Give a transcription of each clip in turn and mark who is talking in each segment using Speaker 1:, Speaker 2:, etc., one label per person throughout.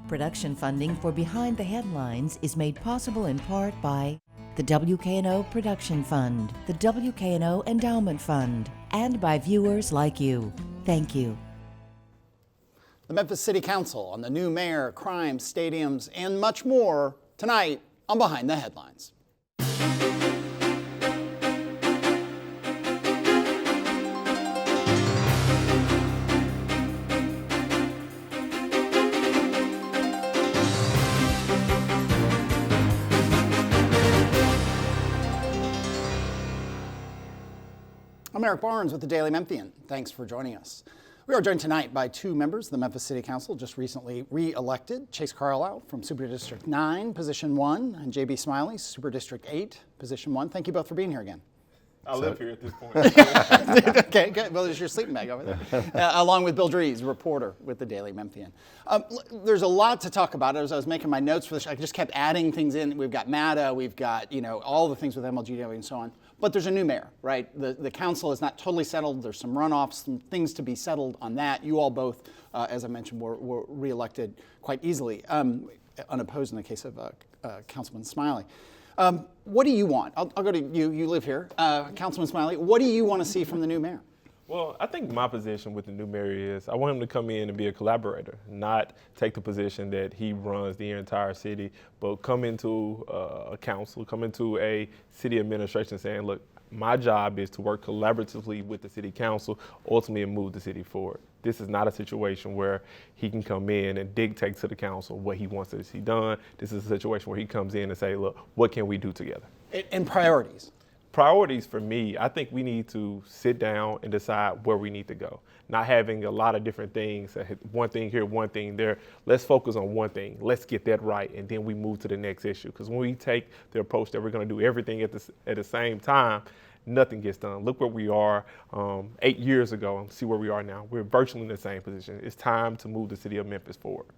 Speaker 1: Production funding for Behind the Headlines is made possible in part by the WKNO Production Fund, the WKNO Endowment Fund, and by viewers like you. Thank you.
Speaker 2: The Memphis City Council on the new mayor, crime, stadiums, and much more tonight on Behind the Headlines. I'm Eric Barnes with the Daily Memphian. Thanks for joining us. We are joined tonight by two members of the Memphis City Council just recently re-elected. Chase Carlisle from Super District 9, Position 1, and J.B. Smiley, Super District 8, Position 1. Thank you both for being here again.
Speaker 3: I live here at this point.
Speaker 2: Okay, good. Well, there's your sleeping bag over there. Along with Bill Dries, reporter with the Daily Memphian. There's a lot to talk about. As I was making my notes for this, I just kept adding things in. We've got MATA, we've got, all the things with MLGW and so on. But there's a new mayor, right? The council is not totally settled. There's some runoffs, some things to be settled on that. You all both, as I mentioned, were reelected quite easily, unopposed in the case of Councilman Smiley. What do you want? I'll go to you. You live here. Councilman Smiley, what do you want to see from the new mayor?
Speaker 3: Well, I think my position with the new mayor is I want him to come in and be a collaborator, not take the position that he runs the entire city, but come into a council, come into a city administration saying, look, my job is to work collaboratively with the city council, ultimately and move the city forward. This is not a situation where he can come in and dictate to the council what he wants to see done. This is a situation where he comes in and say, look, what can we do together?
Speaker 2: And priorities.
Speaker 3: Priorities for me, I think we need to sit down and decide where we need to go. Not having a lot of different things, one thing here, one thing there. Let's focus on one thing. Let's get that right, and then we move to the next issue. Because when we take the approach that we're going to do everything at the same time, nothing gets done. Look where we are 8 years ago and see where we are now. We're virtually in the same position. It's time to move the city of Memphis forward.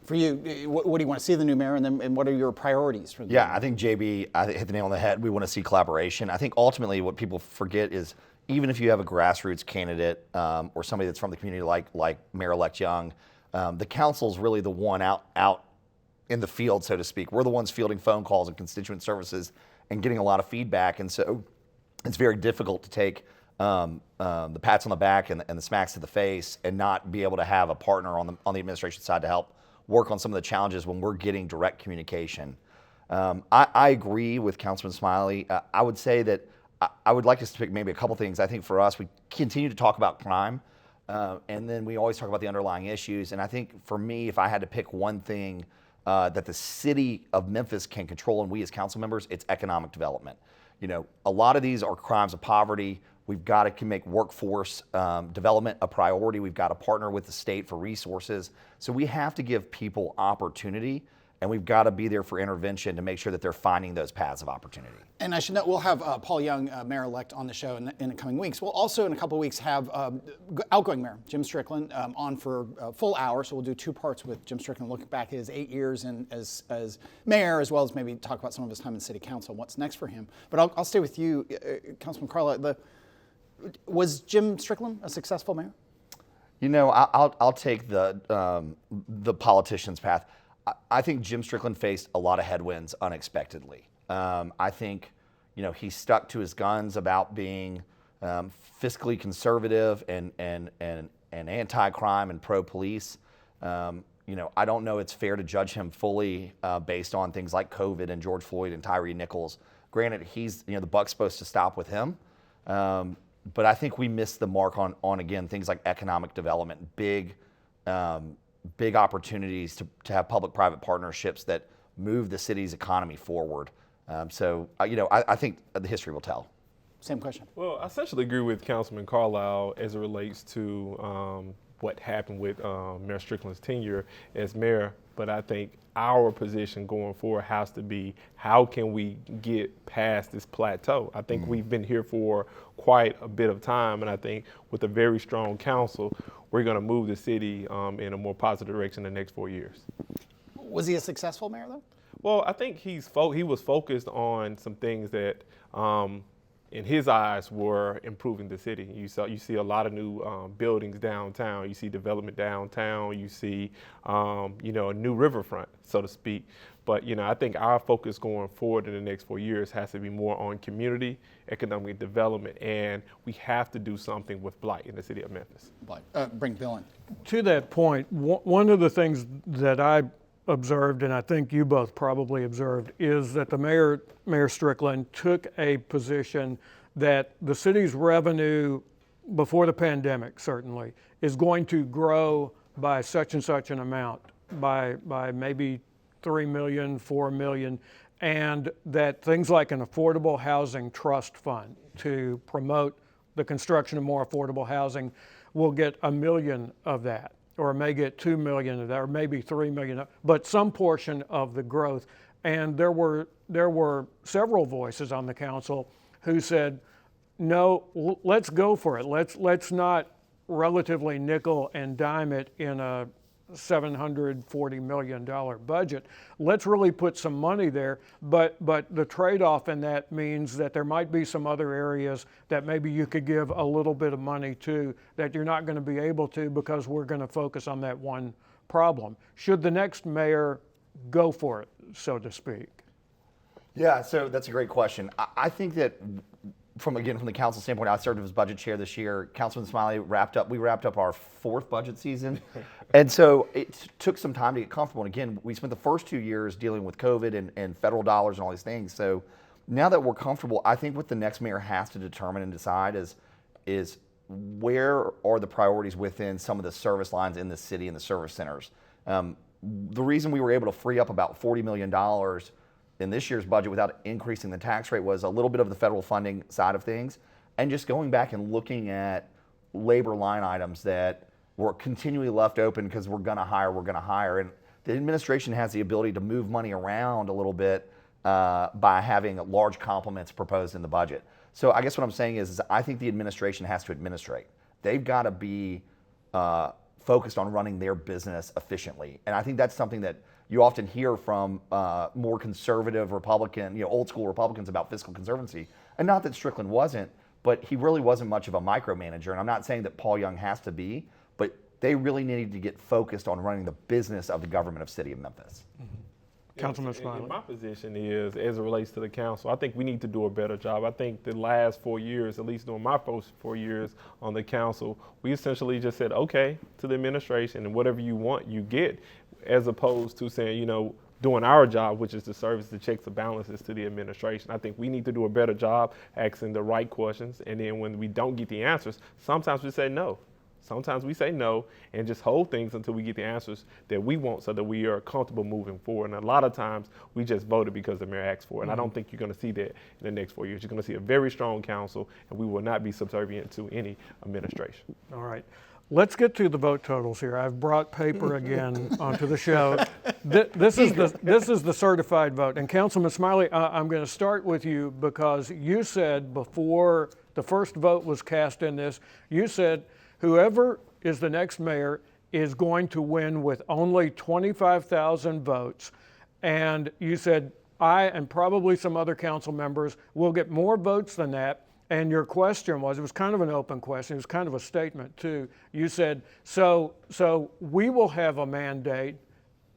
Speaker 2: For you, what do you want to see the new mayor, and what are your priorities for the
Speaker 4: Yeah, I think JB hit the nail on the head. We want to see collaboration. I think ultimately what people forget is even if you have a grassroots candidate or somebody that's from the community like Mayor-elect Young, the council's really the one out in the field, so to speak. We're the ones fielding phone calls and constituent services and getting a lot of feedback, and so it's very difficult to take the pats on the back and the smacks to the face and not be able to have a partner on the administration side to help work on some of the challenges when we're getting direct communication. I agree with Councilman Smiley. I would say that I would like us to pick maybe a couple things. I think for us, we continue to talk about crime, and then we always talk about the underlying issues. And I think for me, if I had to pick one thing that the city of Memphis can control, and we as council members, it's economic development. A lot of these are crimes of poverty. We've got to make workforce development a priority. We've got to partner with the state for resources. So we have to give people opportunity, and we've got to be there for intervention to make sure that they're finding those paths of opportunity.
Speaker 2: And I should note, we'll have Paul Young, mayor-elect, on the show in the coming weeks. We'll also, in a couple of weeks, have outgoing mayor Jim Strickland on for a full hour. So we'll do two parts with Jim Strickland, looking back at his 8 years as mayor, as well as maybe talk about some of his time in city council and what's next for him. But I'll stay with you, Councilman Carlisle. Was Jim Strickland a successful mayor?
Speaker 4: I'll take the politician's path. I think Jim Strickland faced a lot of headwinds unexpectedly. I think, he stuck to his guns about being fiscally conservative and anti-crime and pro-police. I don't know it's fair to judge him fully based on things like COVID and George Floyd and Tyree Nichols. Granted, the buck's supposed to stop with him. But I think we missed the mark on again, things like economic development, big opportunities to have public-private partnerships that move the city's economy forward. I think the history will tell.
Speaker 2: Same question.
Speaker 3: Well, I essentially agree with Councilman Carlisle as it relates to what happened with Mayor Strickland's tenure as mayor. But I think our position going forward has to be, how can we get past this plateau? I think we've been here for quite a bit of time, and I think with a very strong council, we're going to move the city in a more positive direction in the next 4 years.
Speaker 2: Was he a successful mayor, though?
Speaker 3: Well, I think he was focused on some things that in his eyes, were improving the city. You see a lot of new buildings downtown. You see development downtown. You see, a new riverfront, so to speak. But, I think our focus going forward in the next 4 years has to be more on community, economic development, and we have to do something with blight in the city of Memphis.
Speaker 2: Bring Bill in.
Speaker 5: To that point, one of the things that I observed, and I think you both probably observed, is that the Mayor Strickland took a position that the city's revenue before the pandemic certainly is going to grow by such and such an amount, by maybe 3 million, 4 million, and that things like an affordable housing trust fund to promote the construction of more affordable housing will get 1 million of that, or may get 2 million of that, or maybe 3 million, but some portion of the growth. And there were several voices on the council who said, no, let's go for it. Let's not relatively nickel and dime it in a $740 million budget. Let's really put some money there, but the trade-off in that means that there might be some other areas that maybe you could give a little bit of money to that you're not going to be able to because we're going to focus on that one problem. Should the next mayor go for it, so to speak?
Speaker 4: Yeah, so that's a great question. I think that from the council standpoint, I served as budget chair this year. Councilman Smiley we wrapped up our 4th budget season. And so it took some time to get comfortable. And again, we spent the first 2 years dealing with COVID and federal dollars and all these things. So now that we're comfortable, I think what the next mayor has to determine and decide is where are the priorities within some of the service lines in the city and the service centers. The reason we were able to free up about $40 million in this year's budget without increasing the tax rate was a little bit of the federal funding side of things, and just going back and looking at labor line items that were continually left open because we're going to hire. And the administration has the ability to move money around a little bit by having large complements proposed in the budget. So I guess what I'm saying is I think the administration has to administrate. They've got to be focused on running their business efficiently. And I think that's something that you often hear from more conservative Republican, old school Republicans about fiscal conservancy. And not that Strickland wasn't, but he really wasn't much of a micromanager. And I'm not saying that Paul Young has to be, but they really needed to get focused on running the business of the government of City of Memphis.
Speaker 5: Mm-hmm. Councilman Smiley.
Speaker 3: And my position is, as it relates to the council, I think we need to do a better job. I think the last 4 years, at least during my first 4 years on the council, we essentially just said, okay, to the administration, and whatever you want, you get, as opposed to saying, doing our job, which is to service the checks and balances to the administration. I think we need to do a better job asking the right questions, and then when we don't get the answers, sometimes we say no. Sometimes we say no and just hold things until we get the answers that we want so that we are comfortable moving forward. And a lot of times we just voted because the mayor asked for it. And I don't think you're going to see that in the next 4 years. You're going to see a very strong council, and we will not be subservient to any administration.
Speaker 5: All right. Let's get to the vote totals here. I've brought paper again onto the show. This is the certified vote. And Councilman Smiley, I'm going to start with you because you said before the first vote was cast in this, you said whoever is the next mayor is going to win with only 25,000 votes. And you said I and probably some other council members will get more votes than that. And your question was, it was kind of an open question, it was kind of a statement too. You said, so we will have a mandate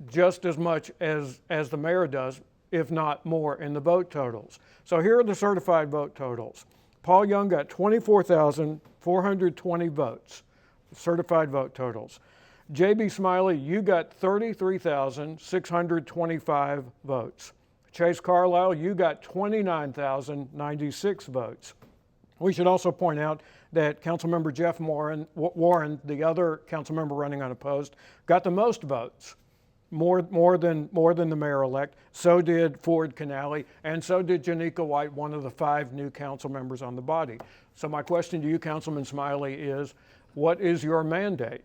Speaker 5: just as much as the mayor does, if not more, in the vote totals. So here are the certified vote totals. Paul Young got 24,420 votes, certified vote totals. J.B. Smiley, you got 33,625 votes. Chase Carlisle, you got 29,096 votes. We should also point out that Councilmember Jeff Warren, the other council member running unopposed, got the most votes, more than the mayor-elect. So did Ford Canale, and so did Janika White, one of the 5 new council members on the body. So my question to you, Councilman Smiley, is what is your mandate?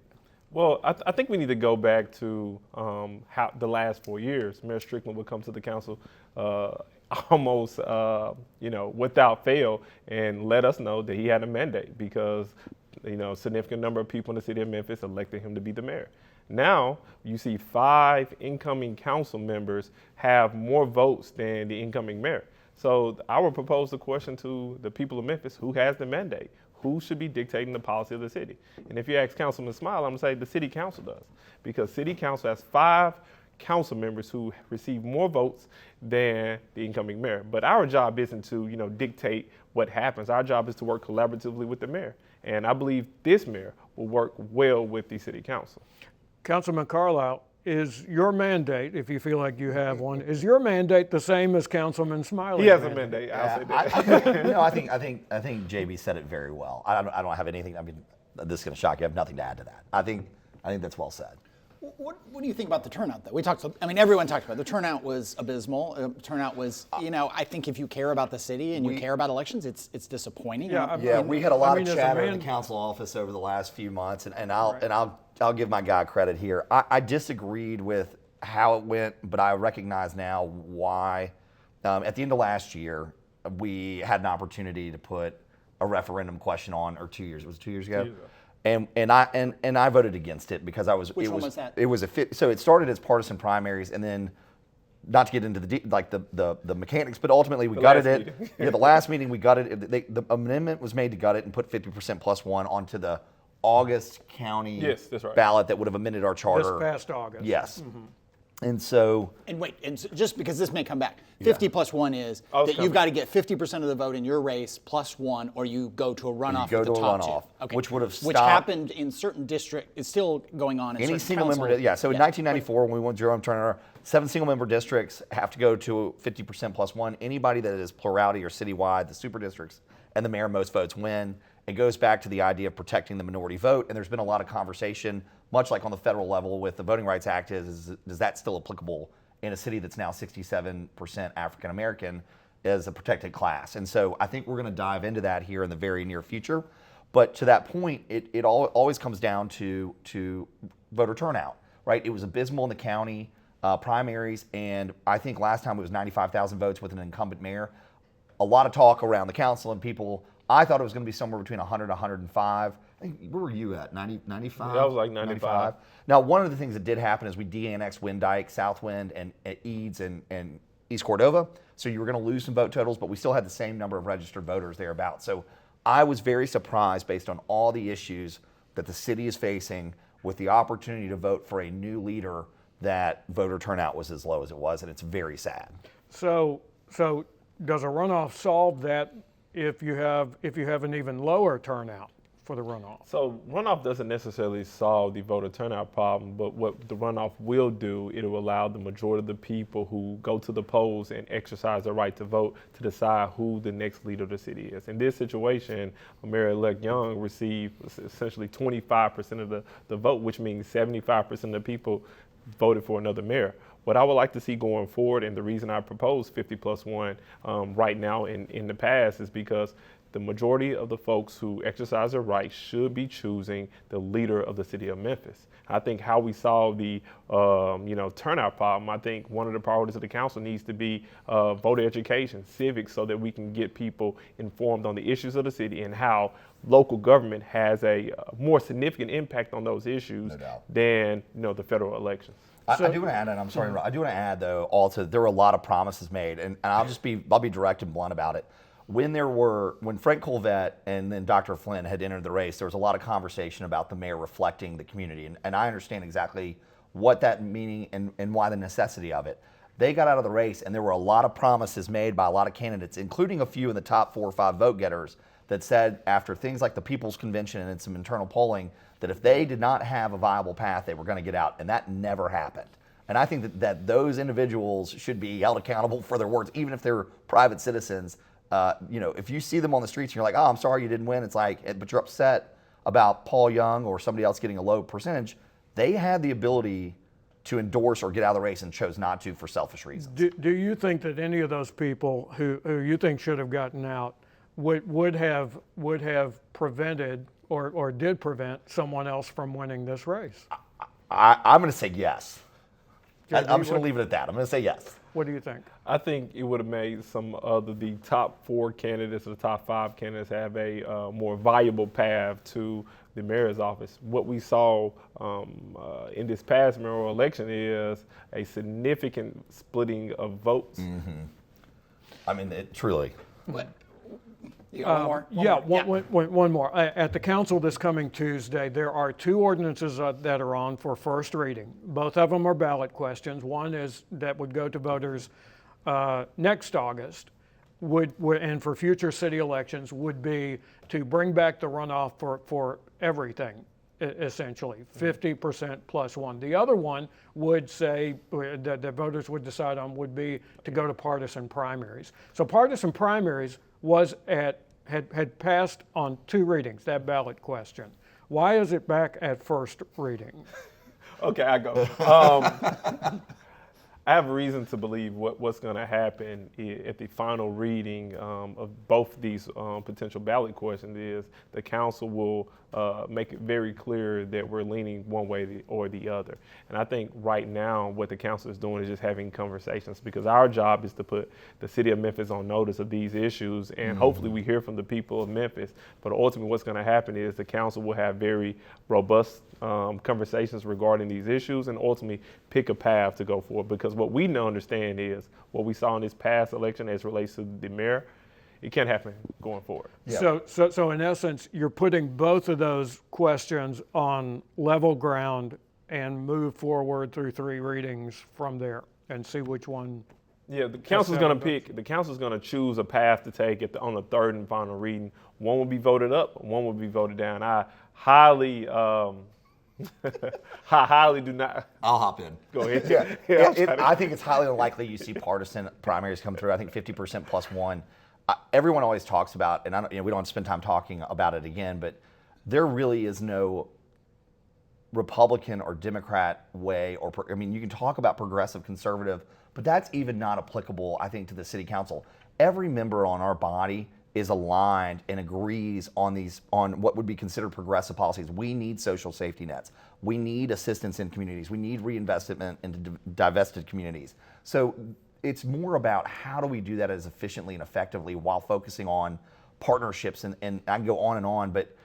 Speaker 3: Well, I think we need to go back to how the last 4 years. Mayor Strickland would come to the council almost, without fail, and let us know that he had a mandate because, a significant number of people in the city of Memphis elected him to be the mayor. Now you see 5 incoming council members have more votes than the incoming mayor. So I would propose the question to the people of Memphis: who has the mandate? Who should be dictating the policy of the city? And if you ask Councilman Smile, I'm gonna say the city council does, because city council has 5 council members who receive more votes than the incoming mayor. But our job isn't to, dictate what happens. Our job is to work collaboratively with the mayor. And I believe this mayor will work well with the city council.
Speaker 5: Councilman Carlisle, is your mandate, if you feel like you have one, is your mandate the same as Councilman Smiley's?
Speaker 3: He has a mandate. I'll say that.
Speaker 4: I think JB said it very well. I don't have anything. I mean, this is going to shock you. I have nothing to add to that. I think that's well said.
Speaker 2: What do you think about the turnout, though? Everyone talked about it. The turnout was abysmal. Turnout was, I think if you care about the city and you care about elections, it's disappointing.
Speaker 5: Yeah,
Speaker 4: We had a lot of
Speaker 5: as a
Speaker 4: chatter in
Speaker 5: man-
Speaker 4: the council office over the last few months, and I'll give my guy credit here. I disagreed with how it went, but I recognize now why. At the end of last year, we had an opportunity to put a referendum question on, or 2 years. It was 2 years ago.
Speaker 3: 2 years ago.
Speaker 4: And I voted against it because
Speaker 2: Which one was that?
Speaker 4: It was so it started as partisan primaries, and then, not to get into the mechanics, but ultimately we gutted it. Yeah, the last meeting we gutted it. The amendment was made to gut it and put 50% plus one onto the August county
Speaker 3: Yes, that's right.
Speaker 4: ballot that would have amended our charter.
Speaker 5: This past August.
Speaker 4: Yes. And so
Speaker 2: And wait, just because this may come back, 50 plus 1 is
Speaker 3: was
Speaker 2: that
Speaker 3: coming.
Speaker 2: you've got to get 50% of the vote in your race plus 1, or you go to a runoff
Speaker 4: go
Speaker 2: with the
Speaker 4: to a
Speaker 2: top
Speaker 4: runoff,
Speaker 2: 2. Okay.
Speaker 4: which would have
Speaker 2: Which
Speaker 4: stopped-
Speaker 2: happened in certain districts. It's still going on in
Speaker 4: any
Speaker 2: certain
Speaker 4: single
Speaker 2: council.
Speaker 4: member, so in 1994 when we won Jerome Turner, 7 single member districts have to go to 50% plus 1. Anybody that is plurality or citywide, the super districts and the mayor most votes win. It goes back to the idea of protecting the minority vote, and there's been a lot of conversation, much like on the federal level with the Voting Rights Act, is that still applicable in a city that's now 67% African American as a protected class? And so I think we're going to dive into that here in the very near future. But to that point, it always comes down to voter turnout, right? It was abysmal in the county primaries, and I think last time it was 95,000 votes with an incumbent mayor. A lot of talk around the council and people. I thought it was going to be somewhere between 100 and 105. I think, where were you at? 95?
Speaker 3: Yeah, I was like 95.
Speaker 4: Now, one of the things that did happen is we de-annexed Windike, Southwind, and Eads and East Cordova. So you were going to lose some vote totals, but we still had the same number of registered voters thereabouts. So I was very surprised, based on all the issues that the city is facing, with the opportunity to vote for a new leader, that voter turnout was as low as it was, and it's very sad.
Speaker 5: So does a runoff solve that if you have an even lower turnout for the runoff?
Speaker 3: So runoff doesn't necessarily solve the voter turnout problem, but what the runoff will do, it will allow the majority of the people who go to the polls and exercise their right to vote to decide who the next leader of the city is. In this situation, Mayor-elect Young received essentially 25% of the vote, which means 75% of the people voted for another mayor. What I would like to see going forward, and the reason I propose 50 plus 1 right now in the past, is because the majority of the folks who exercise their rights should be choosing the leader of the city of Memphis. I think how we solve the turnout problem, I think one of the priorities of the council needs to be voter education, civics, so that we can get people informed on the issues of the city and how local government has a more significant impact on those issues than
Speaker 4: the
Speaker 3: federal elections.
Speaker 4: I do want to add, and I'm sorry, I do want to add though, also there were a lot of promises made, and I'll be direct and blunt about it. When Frank Colvett and then Dr. Flynn had entered the race, there was a lot of conversation about the mayor reflecting the community, and I understand exactly what that meaning and why the necessity of it. They got out of the race, and there were a lot of promises made by a lot of candidates, including a few in the top 4 or 5 vote getters, that said after things like the People's Convention and some internal polling, that if they did not have a viable path, they were going to get out, and that never happened. And I think that those individuals should be held accountable for their words, even if they're private citizens. If you see them on the streets and you're like, oh, I'm sorry you didn't win, it's like, but you're upset about Paul Young or somebody else getting a low percentage, they had the ability to endorse or get out of the race and chose not to for selfish reasons.
Speaker 5: Do you think that any of those people who you think should have gotten out would have prevented or did prevent someone else from winning this race?
Speaker 4: I'm going to say yes.
Speaker 5: JB,
Speaker 4: I'm just going to leave it at that. I'm going to say yes.
Speaker 5: What do you think?
Speaker 3: I think it would have made some of the top 4 candidates or the top 5 candidates have a more viable path to the mayor's office. What we saw in this past mayoral election is a significant splitting of votes.
Speaker 4: I mean, it truly.
Speaker 2: What? You got one more?
Speaker 5: One more. At the council this coming Tuesday, there are 2 ordinances that are on for first reading. Both of them are ballot questions. One is that would go to voters next August, and for future city elections would be to bring back the runoff for everything, essentially, 50% plus 1. The other one would say that the voters would decide on would be to go to partisan primaries. So partisan primaries had passed on 2 readings, that ballot question. Why is it back at first reading?
Speaker 3: Okay, I go. I have reason to believe what's going to happen at the final reading of both these potential ballot questions is the council will make it very clear that we're leaning one way or the other. And I think right now what the council is doing is just having conversations, because our job is to put the city of Memphis on notice of these issues, and hopefully we hear from the people of Memphis. But ultimately what's going to happen is the council will have very robust conversations regarding these issues and ultimately pick a path to go forward. Because what we know understand is what we saw in this past election as relates to the mayor, it can't happen going forward.
Speaker 4: Yeah.
Speaker 5: So in essence, you're putting both of those questions on level ground and move forward through 3 readings from there and see which one.
Speaker 3: Yeah, the council's going to pick. The council's going to choose a path to take on the 3rd and final reading. One will be voted up, one will be voted down. I highly do not.
Speaker 4: I'll hop in.
Speaker 3: Go ahead.
Speaker 4: I think it's highly unlikely you see partisan primaries come through. I think 50% plus 1. Everyone always talks about, and we don't have to spend time talking about it again, but there really is no Republican or Democrat way, you can talk about progressive, conservative, but that's even not applicable, I think, to the city council. Every member on our body is aligned and agrees on what would be considered progressive policies. We need social safety nets. We need assistance in communities. We need reinvestment into divested communities. So it's more about how do we do that as efficiently and effectively while focusing on partnerships, and I can go on, but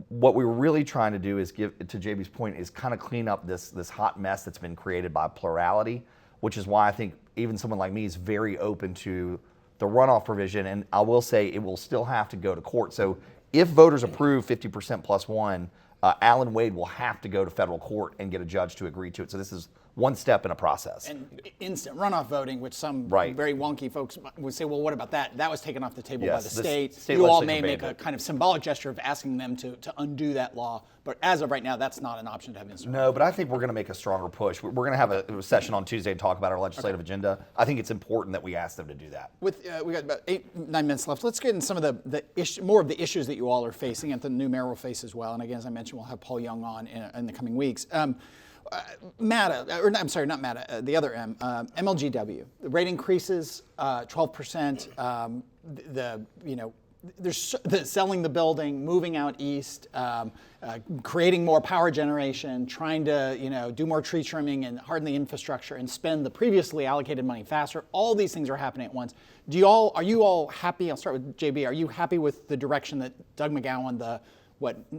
Speaker 4: what we were really trying to do is give, to JB's point, is kind of clean up this hot mess that's been created by plurality, which is why I think even someone like me is very open to the runoff provision. And I will say it will still have to go to court. So if voters approve 50% plus 1, Alan Wade will have to go to federal court and get a judge to agree to it. So this is one step in a process.
Speaker 2: And instant runoff voting, which some
Speaker 4: Right.
Speaker 2: very wonky folks would say, well, what about that? That was taken off the table by
Speaker 4: Yes,
Speaker 2: the
Speaker 4: the
Speaker 2: state.
Speaker 4: state
Speaker 2: You all
Speaker 4: legislature
Speaker 2: may make
Speaker 4: banned
Speaker 2: a
Speaker 4: it.
Speaker 2: kind of symbolic gesture of asking them to undo that law. But as of right now, that's not an option to have instant
Speaker 4: No, but I think we're going to make a stronger push. We're going to have a session on Tuesday to talk about our legislative agenda. I think it's important that we ask them to do that.
Speaker 2: With we got about 8-9 minutes left. Let's get into some of more of the issues that you all are facing, and the new mayor will face as well. And again, as I mentioned, we'll have Paul Young on in the coming weeks. MATA, or I'm sorry, not MATA, the other M, MLGW. The rate increases 12%. There's selling the building, moving out east, creating more power generation, trying to do more tree trimming and harden the infrastructure and spend the previously allocated money faster. All these things are happening at once. Are you all happy? I'll start with JB. Are you happy with the direction that Doug McGowan,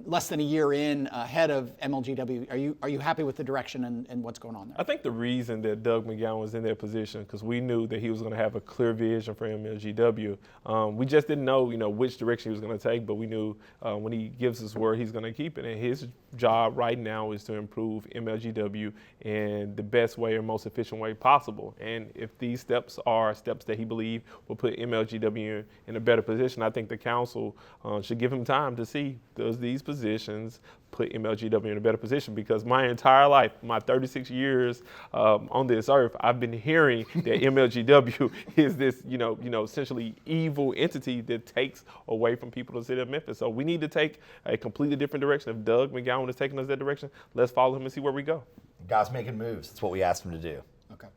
Speaker 2: less than a year in, head of MLGW, are you happy with the direction and what's going on there?
Speaker 3: I think the reason that Doug McGowan was in that position, because we knew that he was going to have a clear vision for MLGW. We just didn't know, which direction he was going to take, but we knew when he gives his word, he's going to keep it. And his job right now is to improve MLGW in the best way or most efficient way possible. And if these steps are steps that he believes will put MLGW in a better position, I think the council should give him time to see does these positions put MLGW in a better position, because my entire life, my 36 years on this earth, I've been hearing that MLGW is this, essentially evil entity that takes away from people to the city of Memphis. So we need to take a completely different direction. If Doug McGowan is taking us that direction, let's follow him and see where we go.
Speaker 4: Guys making moves. That's what we asked him to do.
Speaker 2: Okay.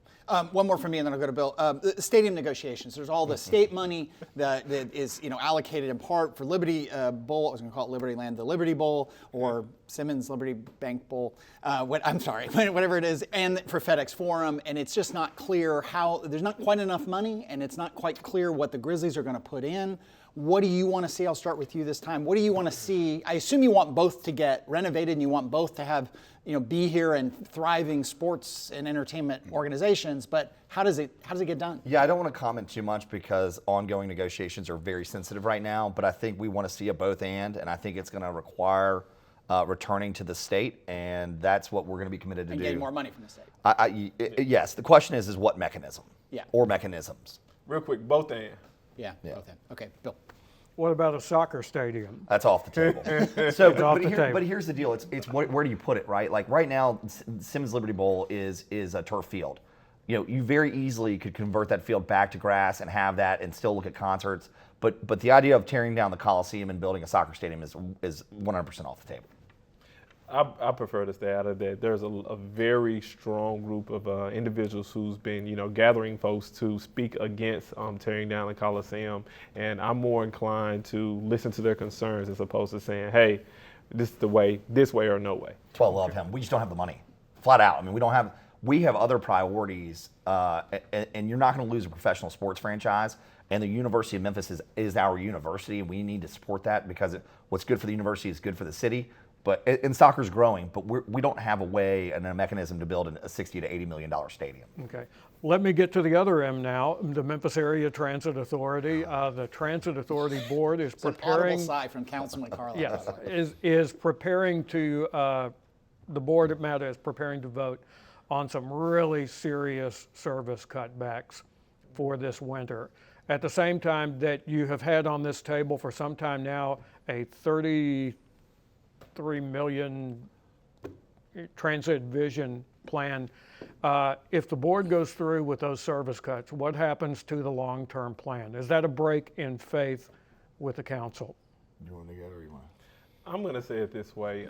Speaker 2: One more from me, and then I'll go to Bill. The stadium negotiations. There's all the state money that is allocated in part for Liberty Bowl. I was going to call it Liberty Land, the Liberty Bowl, or Simmons Liberty Bank Bowl, whatever it is, and for FedEx Forum, and it's just not clear there's not quite enough money, and it's not quite clear what the Grizzlies are going to put in. What do you want to see? I'll start with you this time. What do you want to see? I assume you want both to get renovated, and you want both to have, be here and thriving sports and entertainment organizations. But how does it get done?
Speaker 4: Yeah, I don't want to comment too much because ongoing negotiations are very sensitive right now. But I think we want to see a both and I think it's going to require returning to the state, and that's what we're going to be committed to do.
Speaker 2: Getting more money from the state.
Speaker 4: Yes. The question is what mechanism?
Speaker 2: Yeah.
Speaker 4: Or mechanisms.
Speaker 3: Real quick, both and.
Speaker 2: Yeah. Both and. Okay, Bill.
Speaker 5: What about a soccer stadium?
Speaker 4: That's off the table. So, but here's the deal. It's where do you put it, right? Like right now, Simmons Liberty Bowl is a turf field. You very easily could convert that field back to grass and have that and still look at concerts. But the idea of tearing down the Coliseum and building a soccer stadium is 100% off the table.
Speaker 3: I prefer to stay out of that. There's a very strong group of individuals who's been, gathering folks to speak against tearing down the Coliseum, and I'm more inclined to listen to their concerns as opposed to saying, "Hey, this is the way, this way or no way."
Speaker 4: Well, love him. We just don't have the money, flat out. I mean, we have other priorities, and you're not going to lose a professional sports franchise. And the University of Memphis is our university, and we need to support that because what's good for the university is good for the city. And soccer's growing, but we don't have a way and a mechanism to build a $60 to $80 million stadium.
Speaker 5: Okay. Let me get to the other M now, the Memphis Area Transit Authority. The Transit Authority Board is preparing.
Speaker 2: An audible sigh from Councilman Carlisle.
Speaker 5: Yes, is preparing to, the board at META is preparing to vote on some really serious service cutbacks for this winter. At the same time that you have had on this table for some time now a $33 million transit vision plan. If the board goes through with those service cuts, what happens to the long-term plan? Is that a break in faith with the council?
Speaker 4: You want to go or you want to?
Speaker 3: I'm going to say it this way.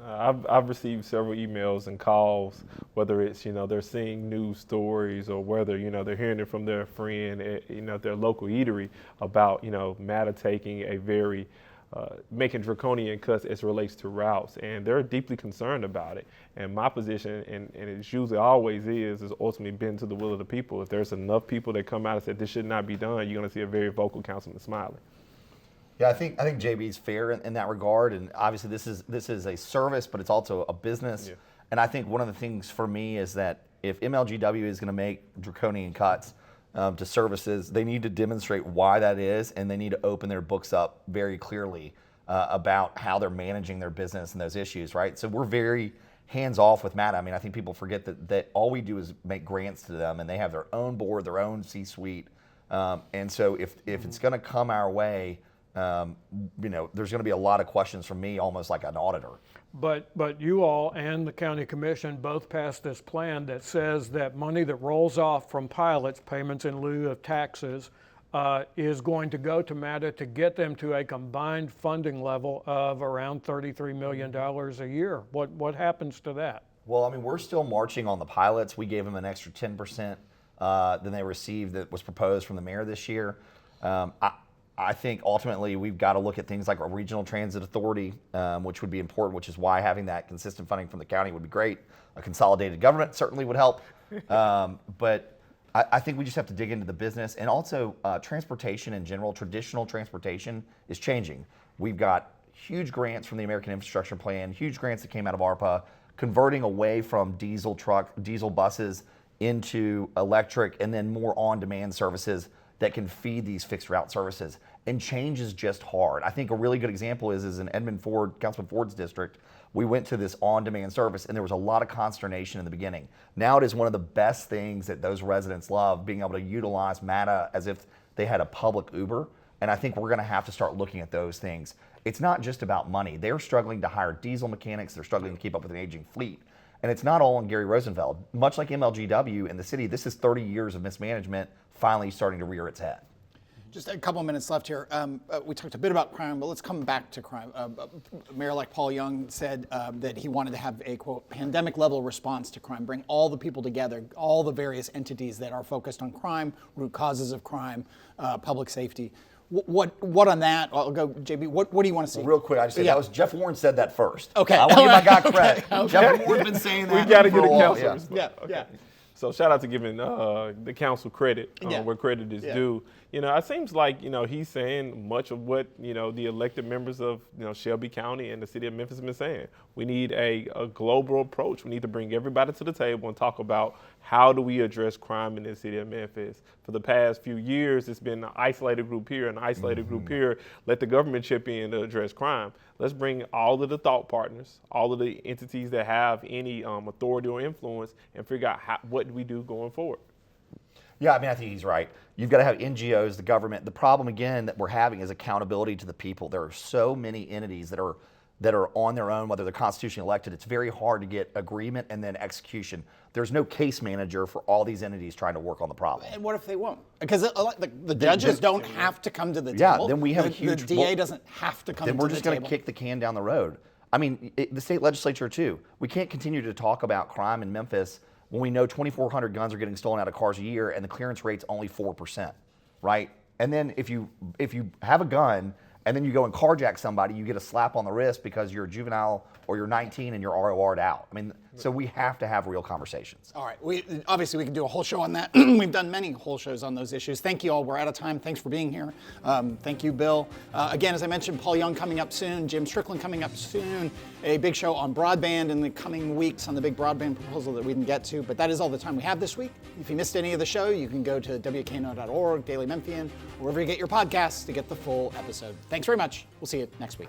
Speaker 3: I've received several emails and calls, whether it's, they're seeing news stories or whether, they're hearing it from their friend at, their local eatery about, MATA taking a very making draconian cuts as it relates to routes, and they're deeply concerned about it. And my position, and it usually always is ultimately bend to the will of the people. If there's enough people that come out and say this should not be done, you're going to see a very vocal Councilman Smiley.
Speaker 4: Yeah, I think JB's fair in that regard, and obviously this is a service, but it's also a business. Yeah. And I think one of the things for me is that if MLGW is going to make draconian cuts to services, they need to demonstrate why that is, and they need to open their books up very clearly about how they're managing their business and those issues, right? So we're very hands off with MATA. I mean, I think people forget that all we do is make grants to them, and they have their own board, their own C-suite, and so if it's going to come our way, there's going to be a lot of questions from me, almost like an auditor.
Speaker 5: But you all and the county commission both passed this plan that says that money that rolls off from pilots, payments in lieu of taxes, is going to go to MATA to get them to a combined funding level of around $33 million a year. What happens to that?
Speaker 4: Well, I mean, we're still marching on the pilots. We gave them an extra 10% than they received that was proposed from the mayor this year. I think ultimately we've got to look at things like a regional transit authority, which would be important, which is why having that consistent funding from the county would be great. A consolidated government certainly would help. But I think we just have to dig into the business. And also transportation in general, traditional transportation is changing. We've got huge grants from the American Infrastructure Plan, huge grants that came out of ARPA, converting away from diesel buses into electric and then more on-demand services that can feed these fixed route services. And change is just hard. I think a really good example is in Edmund Ford, Councilman Ford's district, we went to this on-demand service and there was a lot of consternation in the beginning. Now it is one of the best things that those residents love, being able to utilize MATA as if they had a public Uber. And I think we're gonna have to start looking at those things. It's not just about money. They're struggling to hire diesel mechanics. They're struggling to keep up with an aging fleet. And it's not all on Gary Rosenfeld. Much like MLGW in the city, this is 30 years of mismanagement finally starting to rear its head.
Speaker 2: Just a couple of minutes left here. We talked a bit about crime, but let's come back to crime. Mayor-elect Paul Young said that he wanted to have a, quote, pandemic-level response to crime, bring all the people together, all the various entities that are focused on crime, root causes of crime, public safety. What on that? I'll go, JB. What do you want to see?
Speaker 4: Real quick, I just say
Speaker 2: Yeah.
Speaker 4: that was Jeff Warren said that first.
Speaker 2: Okay.
Speaker 4: I want to give my guy credit.
Speaker 2: Okay.
Speaker 4: Jeff Warren's been saying that.
Speaker 3: We got to
Speaker 4: for
Speaker 3: get a
Speaker 4: while,
Speaker 3: council.
Speaker 4: yeah.
Speaker 2: Yeah.
Speaker 3: So shout out to giving the council credit
Speaker 2: Yeah.
Speaker 3: where credit is
Speaker 2: Yeah.
Speaker 3: due. It seems like, he's saying much of what, the elected members of, Shelby County and the city of Memphis have been saying. We need a global approach. We need to bring everybody to the table and talk about how do we address crime in the city of Memphis. For the past few years, it's been an isolated group here and an isolated group here. Let the government chip in to address crime. Let's bring all of the thought partners, all of the entities that have any authority or influence, and figure out what do we do going forward.
Speaker 4: Yeah, I think he's right. You've got to have NGOs, the government. The problem, again, that we're having is accountability to the people. There are so many entities that are on their own, whether they're constitutionally elected. It's very hard to get agreement and then execution. There's no case manager for all these entities trying to work on the problem.
Speaker 2: And what if they won't? Because the judges don't have to come to the
Speaker 4: Yeah,
Speaker 2: table.
Speaker 4: then we have a huge-
Speaker 2: The DA doesn't have to come to the
Speaker 4: Then
Speaker 2: table.
Speaker 4: we're just going to kick the can down the road. The state legislature too. We can't continue to talk about crime in Memphis when we know 2,400 guns are getting stolen out of cars a year and the clearance rate's only 4%, right? And then if you have a gun and then you go and carjack somebody, you get a slap on the wrist because you're a juvenile or you're 19 and you're ROR'd out. So we have to have real conversations.
Speaker 2: All right. Obviously we can do a whole show on that. We've done many whole shows on those issues. Thank you all. We're out of time. Thanks for being here. Thank you, Bill. Again, as I mentioned, Paul Young coming up soon, Jim Strickland coming up soon, a big show on broadband in the coming weeks on the big broadband proposal that we didn't get to. But that is all the time we have this week. If you missed any of the show, you can go to WKNO.org, Daily Memphian, or wherever you get your podcasts to get the full episode. Thanks very much. We'll see you next week.